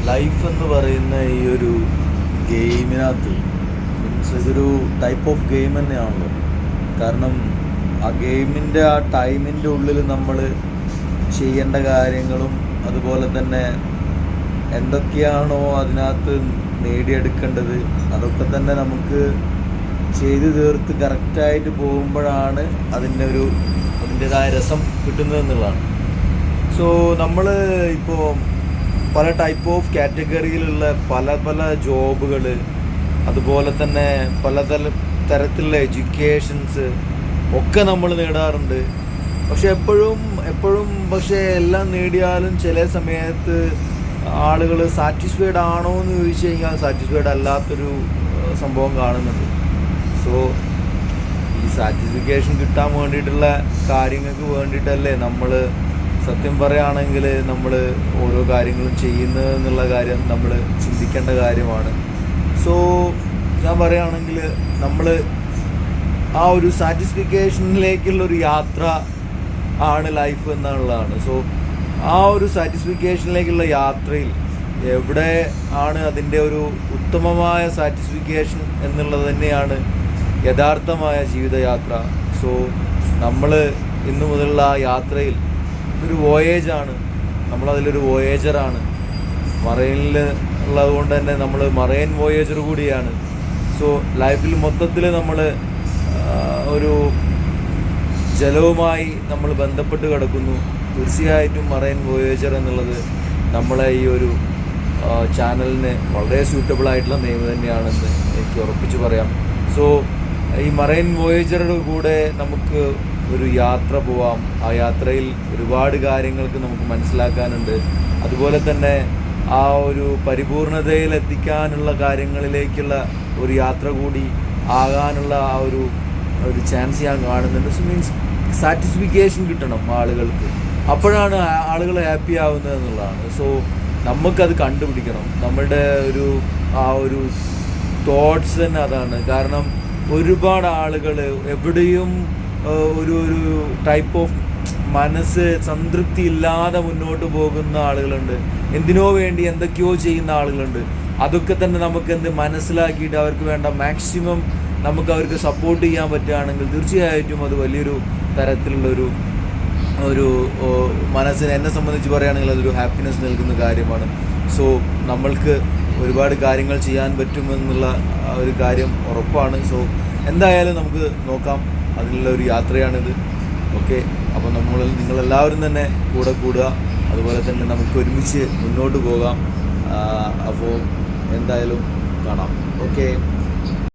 Life എന്ന് പറയുന്ന ഈ ഒരു ഗെയിമിനകത്ത് മീൻസ് ഇതൊരു ടൈപ്പ് ഓഫ് ഗെയിം തന്നെയാണല്ലോ. കാരണം ആ ഗെയിമിൻ്റെ ആ ടൈമിൻ്റെ ഉള്ളിൽ നമ്മൾ ചെയ്യേണ്ട കാര്യങ്ങളും അതുപോലെ തന്നെ എന്തൊക്കെയാണോ അതിനകത്ത് നേടിയെടുക്കേണ്ടത് അതൊക്കെ തന്നെ നമുക്ക് ചെയ്ത് തീർത്ത് കറക്റ്റായിട്ട് പോകുമ്പോഴാണ് അതിൻ്റേതായ രസം കിട്ടുന്നതെന്നുള്ളതാണ്. സോ നമ്മൾ ഇപ്പോൾ പല ടൈപ്പ് ഓഫ് കാറ്റഗറിയിലുള്ള പല പല ജോബുകൾ, അതുപോലെ തന്നെ പല തരത്തിലുള്ള എഡ്യൂക്കേഷൻസ് ഒക്കെ നമ്മൾ നേടാറുണ്ട്. പക്ഷെ എപ്പോഴും പക്ഷേ എല്ലാം നേടിയാലും ചില സമയത്ത് ആളുകൾ സാറ്റിസ്ഫൈഡ് ആണോ എന്ന് ചോദിച്ചു കഴിഞ്ഞാൽ സാറ്റിസ്ഫൈഡ് അല്ലാത്തൊരു സംഭവം കാണുന്നുണ്ട്. സോ ഈ സാറ്റിസ്ഫിക്കേഷൻ കിട്ടാൻ വേണ്ടിയിട്ടുള്ള കാര്യങ്ങൾക്ക് വേണ്ടിയിട്ടല്ലേ നമ്മൾ സത്യം പറയുകയാണെങ്കിൽ നമ്മൾ ഓരോ കാര്യങ്ങളും ചെയ്യുന്നത് എന്നുള്ള കാര്യം നമ്മൾ ചിന്തിക്കേണ്ട കാര്യമാണ്. സോ ഞാൻ പറയുകയാണെങ്കിൽ നമ്മൾ ആ ഒരു സാറ്റിസ്ഫിക്കേഷനിലേക്കുള്ളൊരു യാത്ര ആണ് ലൈഫ് എന്നുള്ളതാണ്. സോ ആ ഒരു സാറ്റിസ്ഫിക്കേഷനിലേക്കുള്ള യാത്രയിൽ എവിടെ ആണ് അതിൻ്റെ ഒരു ഉത്തമമായ സാറ്റിസ്ഫിക്കേഷൻ എന്നുള്ളത് തന്നെയാണ് യഥാർത്ഥമായ ജീവിതയാത്ര. സോ നമ്മൾ ഇന്നു മുതലുള്ള ആ യാത്രയിൽ ഒരു വോയേജാണ്, നമ്മളതിലൊരു വോയേജറാണ്. മറൈനിൽ ഉള്ളത് കൊണ്ട് തന്നെ നമ്മൾ മറൈൻ വോയേജർ കൂടിയാണ്. സോ ലൈഫിൽ മൊത്തത്തിൽ നമ്മൾ ഒരു ജലവുമായി നമ്മൾ ബന്ധപ്പെട്ട് കിടക്കുന്നു. തീർച്ചയായിട്ടും മറൈൻ വോയേജർ എന്നുള്ളത് നമ്മളെ ഈ ഒരു ചാനലിന് വളരെ സ്യൂട്ടബിൾ ആയിട്ടുള്ള നെയിം തന്നെയാണെന്ന് എനിക്ക് ഉറപ്പിച്ച് പറയാം. സോ ഈ മറൈൻ വോയേജറുടെ കൂടെ നമുക്ക് ഒരു യാത്ര പോവാം. ആ യാത്രയിൽ ഒരുപാട് കാര്യങ്ങൾക്ക് നമുക്ക് മനസ്സിലാക്കാനുണ്ട്. അതുപോലെ തന്നെ ആ ഒരു പരിപൂർണതയിൽ എത്തിക്കാനുള്ള കാര്യങ്ങളിലേക്കുള്ള ഒരു യാത്ര കൂടി ആകാനുള്ള ആ ഒരു ചാൻസ് ഞാൻ കാണുന്നുണ്ട്. സോ മീൻസ് സാറ്റിസ്ഫിക്കേഷൻ കിട്ടണം ആളുകൾക്ക്, അപ്പോഴാണ് ആളുകൾ ഹാപ്പി ആവുന്നത് എന്നുള്ളതാണ്. സോ നമുക്കത് കണ്ടുപിടിക്കണം. നമ്മളുടെ ആ ഒരു തോട്ട്സ് തന്നെ അതാണ്. കാരണം ഒരുപാട് ആളുകൾ എവിടെയും ഒരു ടൈപ്പ് ഓഫ് മനസ്സ് സംതൃപ്തി ഇല്ലാതെ മുന്നോട്ട് പോകുന്ന ആളുകളുണ്ട്. എന്തിനോ വേണ്ടി എന്തൊക്കെയോ ചെയ്യുന്ന ആളുകളുണ്ട്. അതൊക്കെ തന്നെ നമുക്ക് മനസ്സിലാക്കിയിട്ട് അവർക്ക് വേണ്ട മാക്സിമം നമുക്ക് അവർക്ക് സപ്പോർട്ട് ചെയ്യാൻ പറ്റുകയാണെങ്കിൽ തീർച്ചയായിട്ടും അത് വലിയൊരു തരത്തിലുള്ളൊരു മനസ്സിന്, എന്നെ സംബന്ധിച്ച് പറയുകയാണെങ്കിൽ അതൊരു ഹാപ്പിനെസ് നൽകുന്ന കാര്യമാണ്. സോ നമ്മൾക്ക് ഒരുപാട് കാര്യങ്ങൾ ചെയ്യാൻ പറ്റുമെന്നുള്ള ഒരു കാര്യം ഉറപ്പാണ്. സോ എന്തായാലും നമുക്ക് നോക്കാം, അതിനുള്ള ഒരു യാത്രയാണിത്. ഓക്കെ, അപ്പോൾ നിങ്ങളെല്ലാവരും തന്നെ കൂടെ കൂടുക, അതുപോലെ തന്നെ നമുക്ക് ഒരുമിച്ച് മുന്നോട്ട് പോകാം. അപ്പോൾ എന്തായാലും കാണാം. ഓക്കെ.